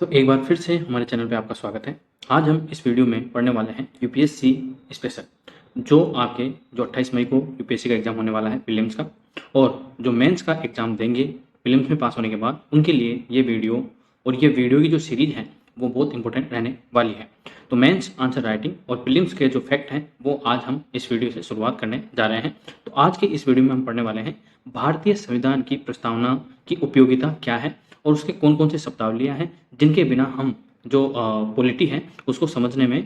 तो एक बार फिर से हमारे चैनल पे आपका स्वागत है। आज हम इस वीडियो में पढ़ने वाले हैं यूपीएससी स्पेशल, जो आपके 28 मई को यूपीएससी का एग्ज़ाम होने वाला है प्रीलिम्स का, और जो मेंस का एग्ज़ाम देंगे प्रीलिम्स में पास होने के बाद उनके लिए ये वीडियो और ये वीडियो की जो सीरीज़ है वो बहुत इंपॉर्टेंट रहने वाली है। तो मेंस आंसर राइटिंग और प्रीलिम्स के जो फैक्ट हैं वो आज हम इस वीडियो से शुरुआत करने जा रहे हैं। तो आज के इस वीडियो में हम पढ़ने वाले हैं भारतीय संविधान की प्रस्तावना की उपयोगिता क्या है और उसके कौन-कौन से शब्दावलियाँ हैं जिनके बिना हम जो पॉलिटी है उसको समझने में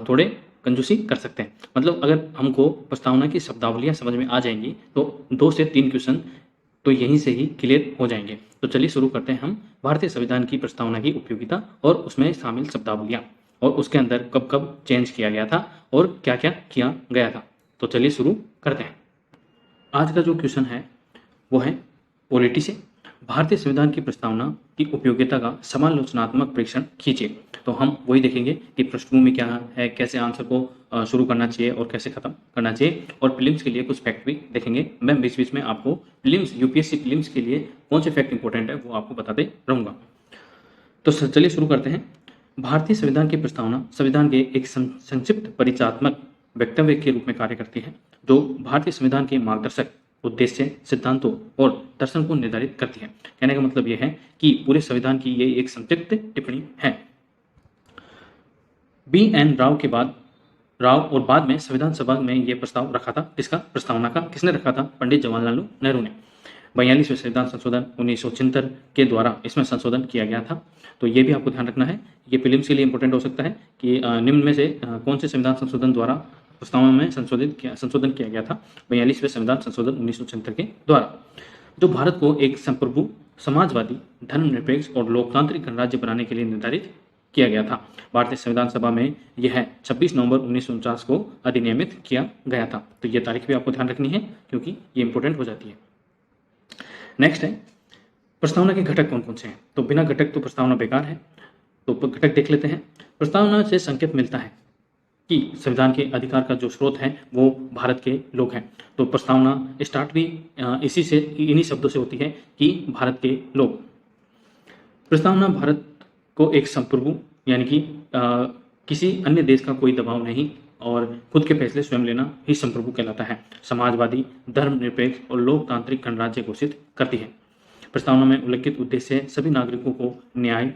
थोड़े कंजूसी कर सकते हैं। मतलब अगर हमको प्रस्तावना की शब्दावलियाँ समझ में आ जाएँगी तो 2 से 3 क्वेश्चन तो यहीं से ही क्लियर हो जाएँगे। तो चलिए शुरू करते हैं हम भारतीय संविधान की प्रस्तावना की उपयोगिता और उसमें शामिल शब्दावलियाँ और उसके अंदर कब-कब चेंज किया गया था और क्या-क्या किया गया था। तो चलिए शुरू करते हैं। आज का जो क्वेश्चन है वो है पॉलिटी से भारतीय संविधान की प्रस्तावना की उपयोगिता का समालोचनात्मक परीक्षण कीजिए। तो हम वही देखेंगे कि पृष्ठभूमि क्या है, कैसे आंसर को शुरू करना चाहिए और कैसे खत्म करना चाहिए, और प्रीलिम्स के लिए कुछ फैक्ट भी देखेंगे। मैं बीच बीच में आपको प्रीलिम्स यूपीएससी प्रीलिम्स के लिए कौन से फैक्ट इंपॉर्टेंट है वो आपको बताते रहूँगा। तो चलिए शुरू करते हैं। भारतीय संविधान की प्रस्तावना संविधान के एक संक्षिप्त परिचयात्मक वक्तव्य के रूप में कार्य करती है, जो भारतीय संविधान के मार्गदर्शक उद्देश्य, सिद्धांतों और दर्शन को निर्धारित करती है। कहने का मतलब यह है कि पूरे संविधान की ये एक संक्षिप्त टिप्पणी है। बी.एन. राव और बाद में संविधान सभा में यह प्रस्ताव रखा था। किसका प्रस्तावना का किसने रखा था? पंडित जवाहरलाल नेहरू ने। 42वें संविधान संशोधन 1976 के द्वारा इसमें संशोधन किया गया था। तो ये भी आपको ध्यान रखना है, ये प्रीलिम्स के लिए इंपॉर्टेंट हो सकता है कि निम्न में से कौन से संविधान संशोधन द्वारा प्रस्तावना में संशोधन किया गया था? 42वें संविधान संशोधन 1976 के द्वारा, जो भारत को एक संप्रभु, समाजवादी, धर्मनिरपेक्ष और लोकतांत्रिक गणराज्य बनाने के लिए निर्धारित किया गया था। भारतीय संविधान सभा में यह 26 नवंबर 1949 को अधिनियमित किया गया था। तो ये तारीख भी आपको ध्यान रखनी है क्योंकि ये इंपॉर्टेंट हो जाती है। नेक्स्ट है प्रस्तावना के घटक कौन कौन से हैं? तो बिना घटक तो प्रस्तावना बेकार है। तो घटक देख लेते हैं। प्रस्तावना से संकेत मिलता है कि संविधान के अधिकार का जो स्रोत है वो भारत के लोग हैं। तो प्रस्तावना स्टार्ट भी इन्हीं शब्दों से होती है कि भारत के लोग। प्रस्तावना भारत को एक संप्रभु यानी कि किसी अन्य देश का कोई दबाव नहीं और खुद के फैसले स्वयं लेना ही संप्रभु कहलाता है। समाजवादी, धर्मनिरपेक्ष और लोकतांत्रिक गणराज्य घोषित करती है। प्रस्तावना में उल्लिखित उद्देश्य सभी नागरिकों को न्याय,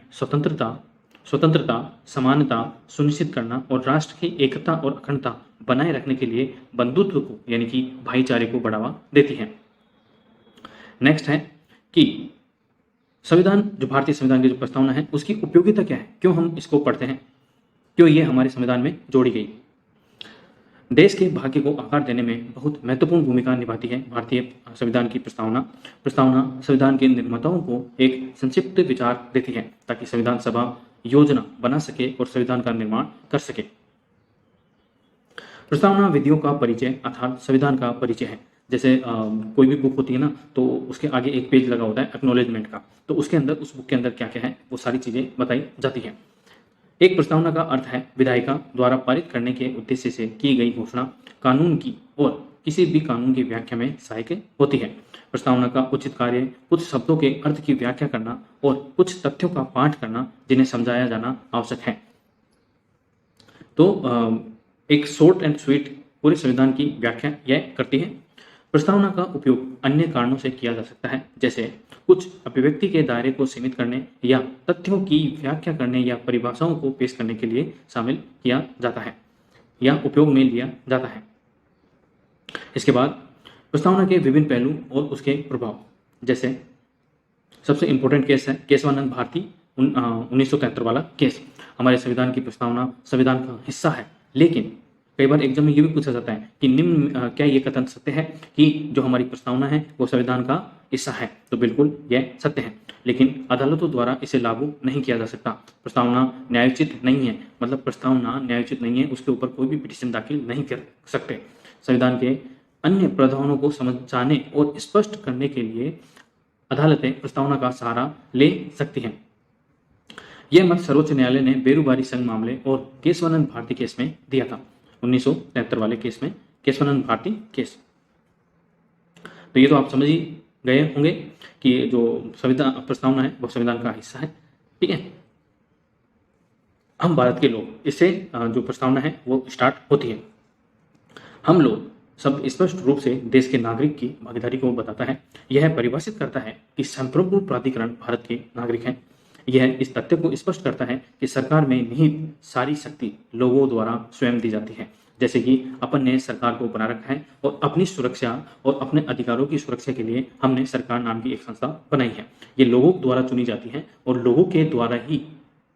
स्वतंत्रता, समानता सुनिश्चित करना और राष्ट्र की एकता और अखंडता बनाए रखने के लिए बंधुत्व को यानी कि भाईचारे को बढ़ावा देती है। नेक्स्ट है कि जो भारतीय संविधान की जो प्रस्तावना है उसकी उपयोगिता क्या है, क्यों हम इसको पढ़ते हैं, क्यों ये हमारे संविधान में जोड़ी गई। देश के भाग्य को आकार देने में बहुत महत्वपूर्ण भूमिका निभाती है भारतीय संविधान की प्रस्तावना। संविधान के निर्माताओं को एक संक्षिप्त विचार देती है ताकि संविधान सभा योजना बना सके और संविधान का निर्माण कर सके। प्रस्तावना विधियों का परिचय अर्थात संविधान का परिचय है। जैसे कोई भी बुक होती है ना, तो उसके आगे एक पेज लगा होता है एक्नॉलेजमेंट का, तो उसके अंदर उस बुक के अंदर क्या क्या है वो सारी चीज़ें बताई जाती हैं। एक प्रस्तावना का अर्थ है विधायिका द्वारा पारित करने के उद्देश्य से की गई घोषणा कानून की और किसी भी कानून की व्याख्या में सहायक होती है। प्रस्तावना का उचित कार्य कुछ शब्दों के अर्थ की व्याख्या करना और कुछ तथ्यों का पाठ करना जिन्हें समझाया जाना आवश्यक है। तो एक शॉर्ट एंड स्वीट पूरे संविधान की व्याख्या यह करती है। प्रस्तावना का उपयोग अन्य कारणों से किया जा सकता है, जैसे कुछ अभिव्यक्ति के दायरे को सीमित करने या तथ्यों की व्याख्या करने या परिभाषाओं को पेश करने के लिए शामिल किया जाता है या उपयोग में लिया जाता है। इसके बाद प्रस्तावना के विभिन्न पहलू और उसके प्रभाव, जैसे सबसे इंपॉर्टेंट केस है केशवानंद भारती 1973 वाला केस। हमारे संविधान की प्रस्तावना संविधान का हिस्सा है, लेकिन कई बार एग्जाम में ये भी पूछा जाता है कि निम्न क्या ये कथन सत्य है कि जो हमारी प्रस्तावना है वो संविधान का हिस्सा है? तो बिल्कुल यह सत्य है, लेकिन अदालतों द्वारा इसे लागू नहीं किया जा सकता। प्रस्तावना न्यायोचित नहीं है, मतलब प्रस्तावना न्यायोचित नहीं है, उसके ऊपर कोई भी पिटीशन दाखिल नहीं कर सकते। संविधान के अन्य प्रावधानों को समझाने और स्पष्ट करने के लिए अदालतें प्रस्तावना का सहारा ले सकती हैं। यह मत सर्वोच्च न्यायालय ने बेरुबारी संघ मामले और केशवानंद भारती केस में दिया था। 1973 वाले केस में केशवानंद भारती केस। तो ये तो आप समझ ही गए होंगे कि जो संविधान प्रस्तावना है वो संविधान का हिस्सा है। ठीक है, हम भारत के लोग, इससे जो प्रस्तावना है वो स्टार्ट होती है। हम लोग सब स्पष्ट रूप से देश के नागरिक की भागीदारी को बताता है। यह परिभाषित करता है कि संप्रभु प्राधिकरण भारत के नागरिक हैं। यह इस तथ्य को स्पष्ट करता है कि सरकार में निहित सारी शक्ति लोगों द्वारा स्वयं दी जाती है। जैसे कि अपन ने सरकार को बना रखा है और अपनी सुरक्षा और अपने अधिकारों की सुरक्षा के लिए हमने सरकार नाम की एक संस्था बनाई है। ये लोगों द्वारा चुनी जाती है और लोगों के द्वारा ही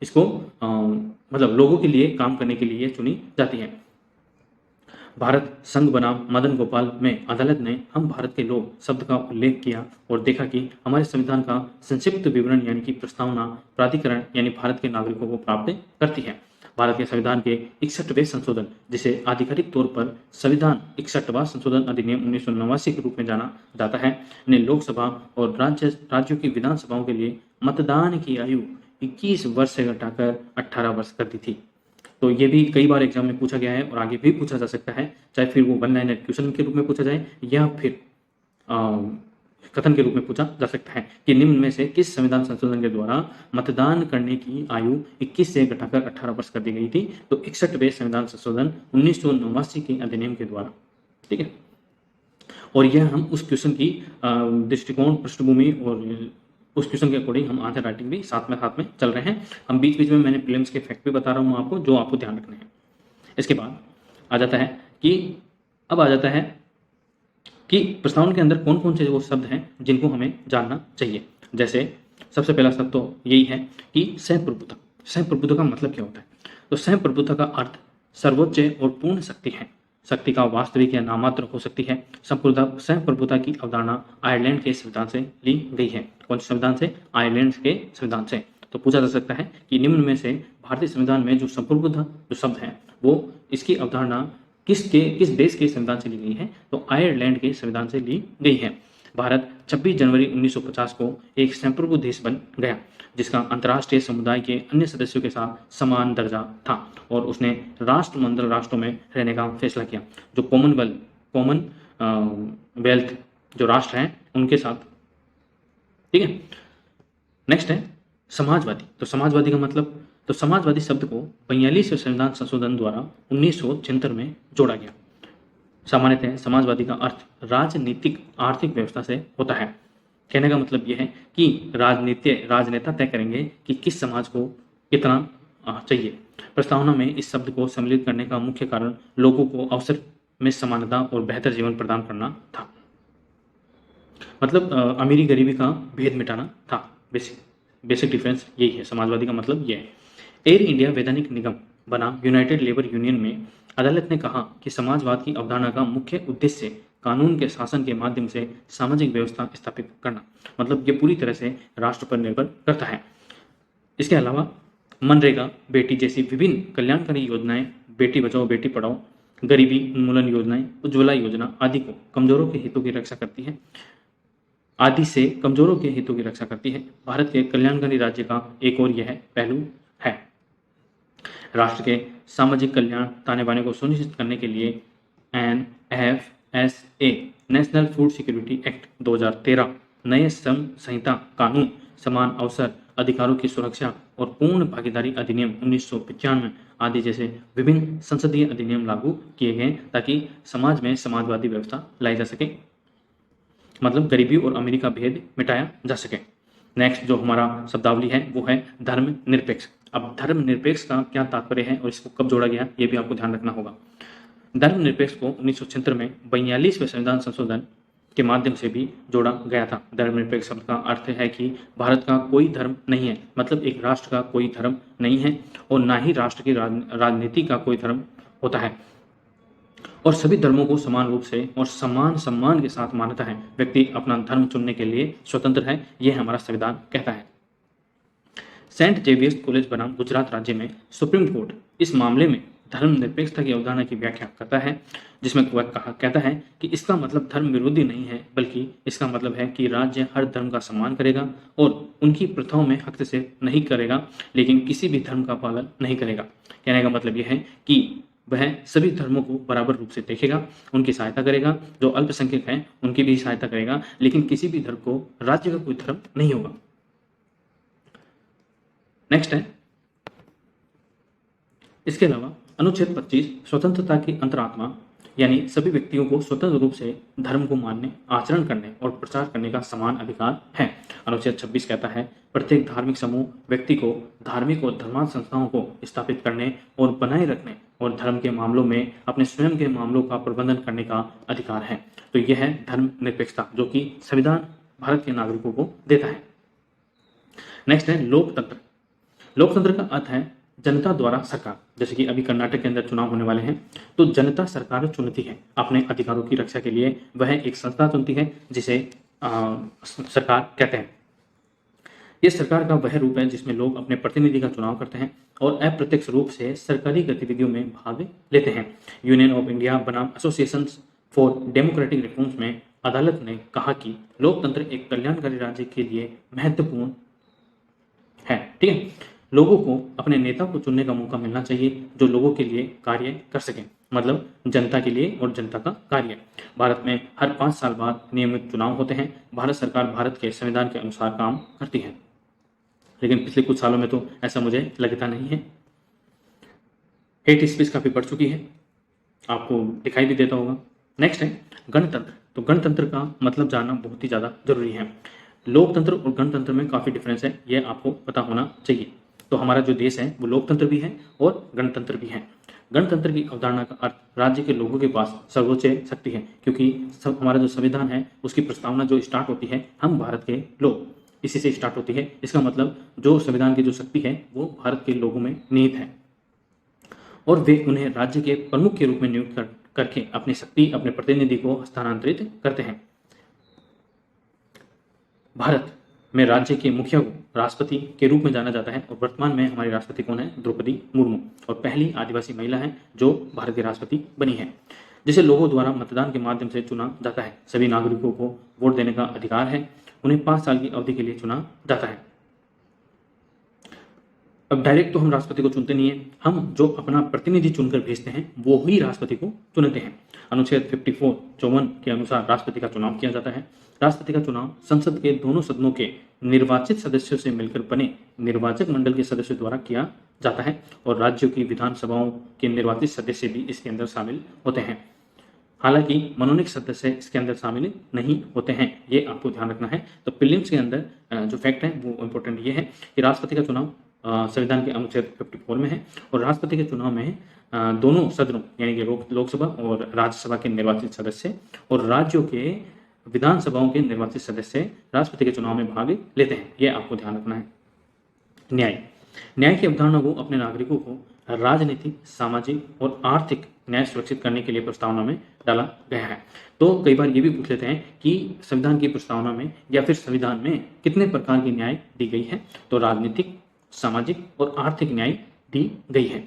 इसको मतलब लोगों के लिए काम करने के लिए चुनी जाती है। भारत संघ बनाम मदन गोपाल में अदालत ने हम भारत के लोग शब्द का उल्लेख किया और देखा कि हमारे संविधान का संक्षिप्त विवरण यानी कि प्रस्तावना प्राधिकरण यानी भारत के नागरिकों को प्राप्त करती है। भारत के संविधान के 61वें संशोधन, जिसे आधिकारिक तौर पर संविधान 61वां संशोधन अधिनियम 1989 के रूप में जाना जाता है, ने लोकसभा और राज्यों की विधानसभाओं के लिए मतदान की आयु 21 वर्ष से घटाकर 18 वर्ष कर दी थी। तो ये भी कई बार एग्जाम में पूछा गया है और आगे भी पूछा जा सकता है, चाहे फिर वो वन लाइनर क्वेश्चन के रूप में पूछा जाए या फिर कथन के रूप में पूछा जा सकता है कि निम्न में से किस संविधान संशोधन के द्वारा मतदान करने की आयु 21 से घटाकर 18 वर्ष कर दी गई थी। तो 61वें संविधान संशोधन 1989 के अधिनियम के द्वारा। ठीक है, और यह हम उस क्वेश्चन की दृष्टिकोण, पृष्ठभूमि और उस क्वेश्चन के अकॉर्डिंग हम आंसर राइटिंग भी साथ में चल रहे हैं। हम बीच बीच में मैंने प्रीलिम्स के फैक्ट भी बता रहा हूँ आपको, जो आपको ध्यान रखने हैं। इसके बाद आ जाता है कि प्रस्तावना के अंदर कौन कौन से वो शब्द हैं जिनको हमें जानना चाहिए। जैसे सबसे पहला शब्द तो यही है कि संप्रभुता। संप्रभुता का मतलब क्या होता है? तो संप्रभुता का अर्थ सर्वोच्च और पूर्ण शक्ति है। शक्ति का वास्तविक या नामात्र हो सकती है। संप्रभुता की अवधारणा आयरलैंड के संविधान से ली गई है। कौन से संविधान से? आयरलैंड के संविधान से। तो पूछा जा सकता है कि निम्न में से भारतीय संविधान में जो संप्रभुता जो शब्द है वो इसकी अवधारणा किस देश के संविधान से ली गई है? तो आयरलैंड के संविधान से ली गई है। भारत 26 जनवरी 1950 को एक संप्रभु देश बन गया, जिसका अंतर्राष्ट्रीय समुदाय के अन्य सदस्यों के साथ समान दर्जा था और उसने राष्ट्रमंडल राष्ट्रों में रहने का फैसला किया, जो कॉमनवेल्थ जो राष्ट्र हैं उनके साथ। ठीक है, नेक्स्ट है समाजवादी। तो समाजवादी का मतलब, तो समाजवादी शब्द को 42वें संविधान संशोधन द्वारा 1976 में जोड़ा गया। सामान्यतः समाजवादी का अर्थ राजनीतिक आर्थिक व्यवस्था से होता है। कहने का मतलब यह है कि राजनेता तय करेंगे कि किस समाज को कितना चाहिए। प्रस्तावना में इस शब्द को सम्मिलित करने का मुख्य कारण लोगों को अवसर में समानता और बेहतर जीवन प्रदान करना था। मतलब अमीरी गरीबी का भेद मिटाना था। बेसिक डिफरेंस यही है। समाजवादी का मतलब यह है। एयर इंडिया वैधानिक निगम बना यूनाइटेड लेबर यूनियन में अदालत ने कहा कि समाजवाद की अवधारणा का मुख्य उद्देश्य कानून के शासन के माध्यम से सामाजिक व्यवस्था स्थापित करना, मतलब ये पूरी तरह से राष्ट्र पर निर्भर करता है। इसके अलावा मनरेगा, बेटी जैसी विभिन्न कल्याणकारी योजनाएं, बेटी बचाओ बेटी पढ़ाओ, गरीबी उन्मूलन योजनाएं, उज्ज्वला योजना आदि को कमजोरों के हितों की रक्षा करती है भारत के कल्याणकारी राज्य का एक और यह पहलू है। राष्ट्र के सामाजिक कल्याण ताने बाने को सुनिश्चित करने के लिए NFSA national food security act 2013, नए श्रम संहिता कानून, समान अवसर, अधिकारों की सुरक्षा और पूर्ण भागीदारी अधिनियम 1995 आदि जैसे विभिन्न संसदीय अधिनियम लागू किए गए ताकि समाज में समाजवादी व्यवस्था लाई जा सके, मतलब गरीबी और अमीरी का भेद मिटाया जा सके। नेक्स्ट जो हमारा शब्दावली है वो है धर्मनिरपेक्ष। अब धर्मनिरपेक्ष का क्या तात्पर्य है और इसको कब जोड़ा गया ये भी आपको ध्यान रखना होगा। धर्मनिरपेक्ष को 1976 में 42वें संविधान संशोधन के माध्यम से भी जोड़ा गया था। धर्मनिरपेक्ष शब्द का अर्थ है कि भारत का कोई धर्म नहीं है, मतलब एक राष्ट्र का कोई धर्म नहीं है और ना ही राष्ट्र की राजनीति का कोई धर्म होता है और सभी धर्मों को समान रूप से और समान सम्मान के साथ मानता है। व्यक्ति अपना धर्म चुनने के लिए स्वतंत्र है, यह हमारा संविधान कहता है। सेंट जेवियर्स कॉलेज बनाम गुजरात राज्य में सुप्रीम कोर्ट इस मामले में धर्मनिरपेक्षता की अवधारणा की व्याख्या करता है, जिसमें वह कहता है कि इसका मतलब धर्म विरोधी नहीं है, बल्कि इसका मतलब है कि राज्य हर धर्म का सम्मान करेगा और उनकी प्रथाओं में हस्तक्षेप नहीं करेगा, लेकिन किसी भी धर्म का पालन नहीं करेगा। कहने का मतलब यह है कि वह सभी धर्मों को बराबर रूप से देखेगा, उनकी सहायता करेगा, जो अल्पसंख्यक हैं उनकी भी सहायता करेगा, लेकिन किसी भी धर्म को राज्य का कोई धर्म नहीं होगा। नेक्स्ट है इसके अलावा अनुच्छेद 25 स्वतंत्रता की अंतरात्मा यानी सभी व्यक्तियों को स्वतंत्र रूप से धर्म को मानने, आचरण करने और प्रचार करने का समान अधिकार है। अनुच्छेद 26 कहता है प्रत्येक धार्मिक समूह व्यक्ति को धार्मिक और धर्मांध संस्थाओं को स्थापित करने और बनाए रखने और धर्म के मामलों में अपने स्वयं के मामलों का प्रबंधन करने का अधिकार है। तो यह है धर्मनिरपेक्षता जो कि संविधान भारत के नागरिकों को देता है। नेक्स्ट है लोकतंत्र। लोकतंत्र का अर्थ है जनता द्वारा सरकार। जैसे कि अभी कर्नाटक के अंदर चुनाव होने वाले हैं तो जनता सरकार चुनती है अपने अधिकारों की रक्षा के लिए। वह एक संस्था चुनती है जिसे सरकार कहते हैं। ये सरकार का वह रूप है जिसमें लोग अपने प्रतिनिधि का चुनाव करते हैं और अप्रत्यक्ष रूप से सरकारी गतिविधियों में भाग लेते हैं। यूनियन ऑफ इंडिया बनाम एसोसिएशन फॉर डेमोक्रेटिक रिफॉर्म्स में अदालत ने कहा कि लोकतंत्र एक कल्याणकारी राज्य के लिए महत्वपूर्ण है। ठीक है, लोगों को अपने नेता को चुनने का मौका मिलना चाहिए जो लोगों के लिए कार्य कर सकें, मतलब जनता के लिए और जनता का कार्य। भारत में हर 5 साल बाद नियमित चुनाव होते हैं। भारत सरकार भारत के संविधान के अनुसार काम करती है, लेकिन पिछले कुछ सालों में तो ऐसा मुझे लगता नहीं है। हेट स्पीच काफी बढ़ चुकी है, आपको दिखाई भी देता होगा। नेक्स्ट है गणतंत्र। तो गणतंत्र का मतलब जानना बहुत ही ज़्यादा जरूरी है। लोकतंत्र और गणतंत्र में काफ़ी डिफरेंस है, ये आपको पता होना चाहिए। तो हमारा जो देश है वो लोकतंत्र भी है और गणतंत्र भी है। गणतंत्र की अवधारणा का अर्थ राज्य के लोगों के पास सर्वोच्च शक्ति है, क्योंकि हमारा जो संविधान है उसकी प्रस्तावना जो स्टार्ट होती है हम भारत के लोग, इसी से स्टार्ट होती है। इसका मतलब जो संविधान की जो शक्ति है वो भारत के लोगों में निहित है और वे उन्हें राज्य के प्रमुख के रूप में नियुक्त करके अपनी शक्ति अपने प्रतिनिधि को हस्तांतरित करते हैं। भारत में राज्य के मुखिया को राष्ट्रपति के रूप में जाना जाता है और वर्तमान में हमारी राष्ट्रपति कौन है? द्रौपदी मुर्मू, और पहली आदिवासी महिला है जो भारत की राष्ट्रपति बनी है, जिसे लोगों द्वारा मतदान के माध्यम से चुना जाता है। सभी नागरिकों को वोट देने का अधिकार है। उन्हें 5 साल की अवधि के लिए चुना जाता है। अब डायरेक्ट तो हम राष्ट्रपति को चुनते नहीं है, हम जो अपना प्रतिनिधि चुनकर भेजते हैं वो ही राष्ट्रपति को चुनते हैं। अनुच्छेद 54 के अनुसार राष्ट्रपति का चुनाव किया जाता है। राष्ट्रपति का चुनाव संसद के दोनों सदनों के निर्वाचित सदस्यों से मिलकर बने निर्वाचक मंडल के सदस्यों द्वारा किया जाता है और राज्यों की विधानसभाओं के निर्वाचित सदस्य भी इसके अंदर शामिल होते हैं। हालांकि मनोनीत सदस्य इसके अंदर शामिल नहीं होते हैं, ये आपको ध्यान रखना है। तो प्रीलिम्स के अंदर जो फैक्ट है वो इम्पोर्टेंट ये है कि राष्ट्रपति का चुनाव संविधान के अनुच्छेद 54 में है और राष्ट्रपति के चुनाव में दोनों सदनों यानी कि लोकसभा और राज्यसभा के निर्वाचित सदस्य और राज्यों के विधानसभाओं के निर्वाचित सदस्य राष्ट्रपति के चुनाव में भाग लेते हैं, यह आपको ध्यान रखना है। न्याय की अवधारणा को अपने नागरिकों को राजनीतिक, सामाजिक और आर्थिक न्याय सुरक्षित करने के लिए प्रस्तावना में डाला गया है। तो कई बार ये भी पूछ लेते हैं कि संविधान की प्रस्तावना में या फिर संविधान में कितने प्रकार की न्याय दी गई है? तो राजनीतिक, सामाजिक और आर्थिक न्याय दी गई है।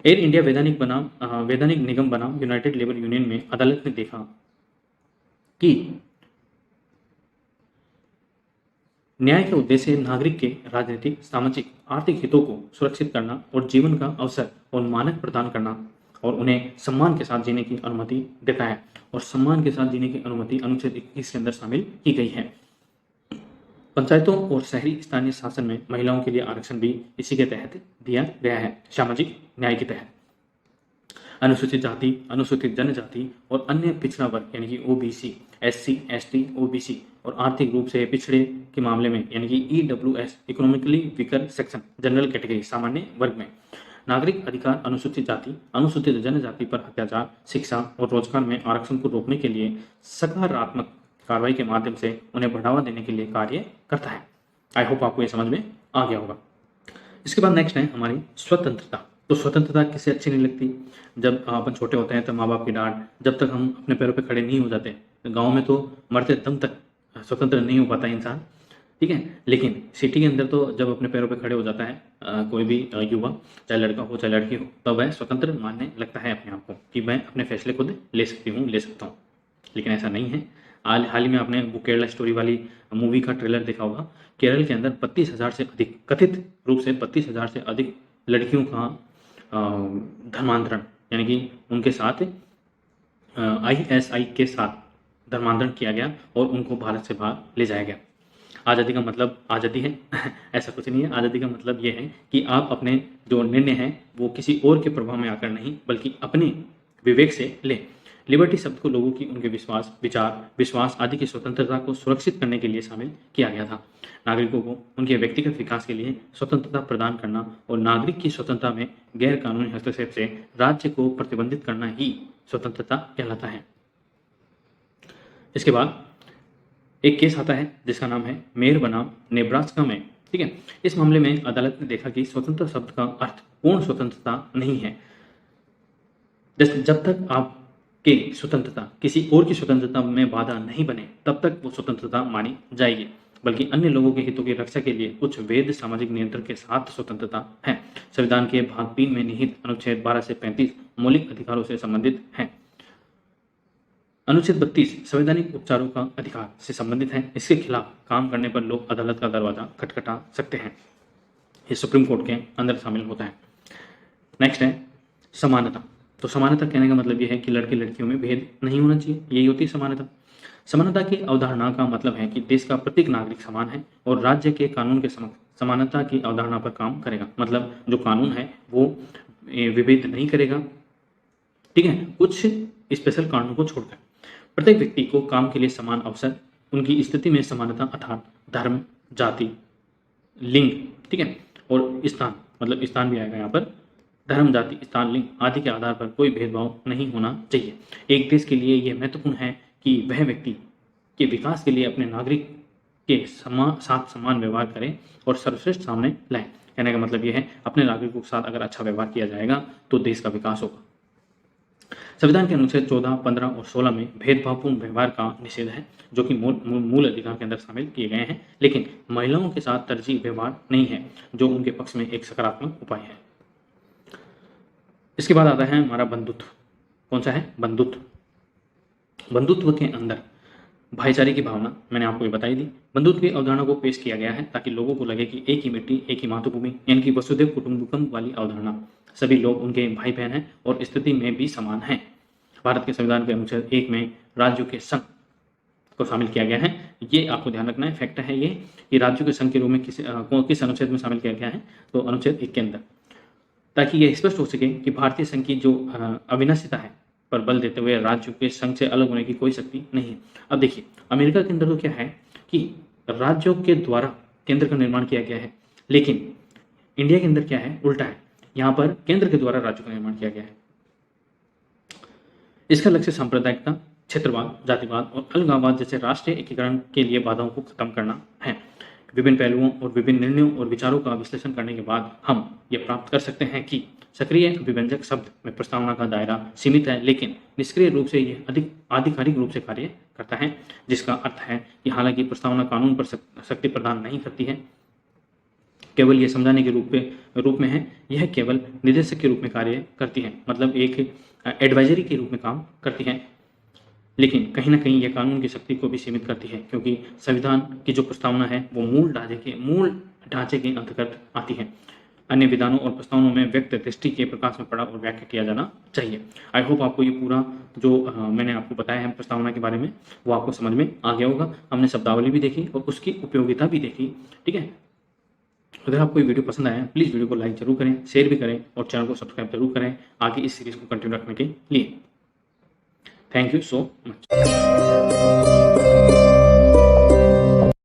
एयर इंडिया वैधानिक निगम बनाम यूनाइटेड लेबर यूनियन में अदालत ने देखा कि न्याय का उद्देश्य नागरिक के राजनीतिक, सामाजिक, आर्थिक हितों को सुरक्षित करना और जीवन का अवसर और मानक प्रदान करना और उन्हें सम्मान के साथ जीने की अनुमति देता है। और सम्मान के साथ जीने की अनुमति अनुच्छेद 21 के अंदर शामिल की गई है। पंचायतों और शहरी स्थानीय शासन में महिलाओं के लिए आरक्षण भी इसी के तहत दिया गया है, सामाजिक न्याय के तहत। अनुसूचित जाति, अनुसूचित जनजाति और अन्य पिछड़ा वर्ग यानी कि ओबीसी, एससी, एसटी, ओबीसी और आर्थिक रूप से पिछड़े के मामले में यानी कि EWS, economically weaker section, general category, सामान्य वर्ग में नागरिक अधिकार अनुसूचित जाति, अनुसूचित जनजाति पर अत्याचार, शिक्षा और रोजगार में आरक्षण को रोकने के लिए सकारात्मक कार्रवाई के माध्यम से उन्हें बढ़ावा देने के लिए कार्य करता है। आई होप आपको ये समझ में आ गया होगा। इसके बाद नेक्स्ट है हमारी स्वतंत्रता। तो स्वतंत्रता किसे अच्छी नहीं लगती? जब अपन छोटे होते हैं तो माँ बाप की डांट, जब तक हम अपने पैरों पे खड़े नहीं हो जाते, गाँव में तो मरते दम तक स्वतंत्र नहीं हो पाता इंसान, ठीक है। लेकिन सिटी के अंदर तो जब अपने पैरों पे खड़े हो जाता है कोई भी युवा, चाहे लड़का हो चाहे लड़की हो, तब वह स्वतंत्र मानने लगता है अपने आप को कि मैं अपने फैसले खुद ले सकता हूँ। लेकिन ऐसा नहीं है। हाल ही में आपने वो केरला स्टोरी वाली मूवी का ट्रेलर देखा होगा। केरल के अंदर 32,000 से अधिक, कथित रूप से 32,000 से अधिक लड़कियों का धर्मांतरण यानी कि उनके साथ ISI के साथ धर्मांतरण किया गया और उनको भारत से बाहर ले जाया गया। आज़ादी का मतलब आज़ादी है ऐसा कुछ नहीं है। आज़ादी का मतलब ये है कि आप अपने जो निर्णय हैं वो किसी और के प्रभाव में आकर नहीं बल्कि अपने विवेक से लें। लिबर्टी शब्द को लोगों की उनके विश्वास, विचार, विश्वास आदि की स्वतंत्रता को सुरक्षित करने के लिए शामिल किया गया था। नागरिकों को उनके व्यक्तिगत विकास के लिए स्वतंत्रता प्रदान करना और नागरिक की स्वतंत्रता में गैर कानूनी हस्तक्षेप से राज्य को प्रतिबंधित करना ही स्वतंत्रता कहलाता है। इसके बाद एक केस आता है जिसका नाम है मेयर बनाम नेब्रास्का में। ठीक है, इस मामले में अदालत ने देखा कि स्वतंत्र शब्द का अर्थ पूर्ण स्वतंत्रता नहीं है। जब तक आपकी स्वतंत्रता किसी और की स्वतंत्रता में बाधा नहीं बने तब तक वो स्वतंत्रता मानी जाएगी, बल्कि अन्य लोगों के हितों की रक्षा के लिए कुछ वैध सामाजिक नियंत्रण के साथ स्वतंत्रता है। संविधान के भाग 3 में निहित अनुच्छेद 12 से 35 मौलिक अधिकारों से संबंधित है। अनुच्छेद 32 संवैधानिक उपचारों का अधिकार से संबंधित है। इसके खिलाफ काम करने पर लोग अदालत का दरवाजा खटखटा सकते हैं। ये सुप्रीम कोर्ट के अंदर शामिल होता है। नेक्स्ट है समानता। तो समानता कहने का मतलब ये है कि लड़के लड़कियों में भेद नहीं होना चाहिए, यही होती है समानता। समानता की अवधारणा का मतलब है कि देश का प्रत्येक नागरिक समान है और राज्य के कानून के समक्ष समानता की अवधारणा पर काम करेगा। मतलब जो कानून है वो विभेद नहीं करेगा, ठीक है, कुछ स्पेशल कानून को छोड़कर। प्रत्येक व्यक्ति को काम के लिए समान अवसर, उनकी स्थिति में समानता अर्थात धर्म, जाति, लिंग, ठीक है, और स्थान, मतलब स्थान भी आएगा यहाँ पर। धर्म, जाति, स्थान, लिंग आदि के आधार पर कोई भेदभाव नहीं होना चाहिए। एक देश के लिए यह महत्वपूर्ण है कि वह व्यक्ति के विकास के लिए अपने नागरिक के साथ समान व्यवहार करें और सर्वश्रेष्ठ सामने लाएं। कहने का मतलब यह है अपने नागरिकों के साथ अगर अच्छा व्यवहार किया जाएगा तो देश का विकास होगा। संविधान के अनुच्छेद 14, 15 और 16 में भेदभावपूर्ण व्यवहार का निषेध है, जो कि मूल अधिकार के अंदर शामिल किए गए हैं, लेकिन महिलाओं के साथ तरजीह व्यवहार नहीं है, जो उनके पक्ष में एक सकारात्मक उपाय है। इसके बाद आता है हमारा बंधुत्व। कौन सा है? बंधुत्व। बंधुत्व के अंदर भाईचारे की भावना मैंने आपको ये बताई दी। बंधुत्व की अवधारणा को पेश किया गया है ताकि लोगों को लगे कि एक ही मिट्टी, एक ही मातृभूमि, यानी कि वसुधैव कुटुंबकम वाली अवधारणा, सभी लोग उनके भाई बहन हैं और स्थिति में भी समान हैं। भारत के संविधान के अनुच्छेद 1 में राज्यों के संघ को शामिल किया गया है। ये आपको ध्यान रखना है, फैक्ट है ये कि राज्यों के संघ के रूप में किस अनुच्छेद में शामिल किया गया है, तो अनुच्छेद 1 के अंदर, ताकि यह स्पष्ट हो सके कि भारतीय संघ की जो अविनाशिता है पर बल देते हुए राज्यों के संघ से अलग होने की कोई शक्ति नहीं है। अब देखिए अमेरिका के अंदर तो क्या है कि राज्यों के द्वारा केंद्र का निर्माण किया गया है, लेकिन इंडिया के अंदर क्या है, उल्टा है। यहाँ पर केंद्र के द्वारा राज्यों का निर्माण किया गया है। इसका लक्ष्य सांप्रदायिकता, क्षेत्रवाद, जातिवाद और अलगाववाद जैसे राष्ट्रीय एकीकरण के लिए बाधाओं को खत्म करना है। विभिन्न पहलुओं और विभिन्न निर्णयों और विचारों का विश्लेषण करने के बाद हम ये प्राप्त कर सकते हैं कि सक्रिय अभिव्यंजक शब्द में प्रस्तावना का दायरा सीमित है, लेकिन निष्क्रिय रूप से यह अधिक आधिकारिक रूप से कार्य करता है, जिसका अर्थ है कि हालांकि प्रस्तावना कानून पर शक्ति प्रदान नहीं करती है, केवल ये समझाने के रूप में है, यह केवल निर्देशक के रूप में कार्य करती है, मतलब एक एडवाइजरी के रूप में काम करती है। लेकिन कहीं ना कहीं यह कानून की शक्ति को भी सीमित करती है, क्योंकि संविधान की जो प्रस्तावना है वो मूल ढांचे के अंतर्गत आती है। अन्य विधानों और प्रस्तावनों में व्यक्त दृष्टि के प्रकाश में पड़ा और व्याख्या किया जाना चाहिए। आई होप आपको ये पूरा जो मैंने आपको बताया है प्रस्तावना के बारे में वो आपको समझ में आ गया होगा। हमने शब्दावली भी देखी और उसकी उपयोगिता भी देखी, ठीक है। अगर आपको ये वीडियो पसंद आया प्लीज़ वीडियो को लाइक जरूर करें, शेयर भी करें और चैनल को सब्सक्राइब जरूर करें आगे इस सीरीज़ को कंटिन्यू रखने के लिए। Thank you so much.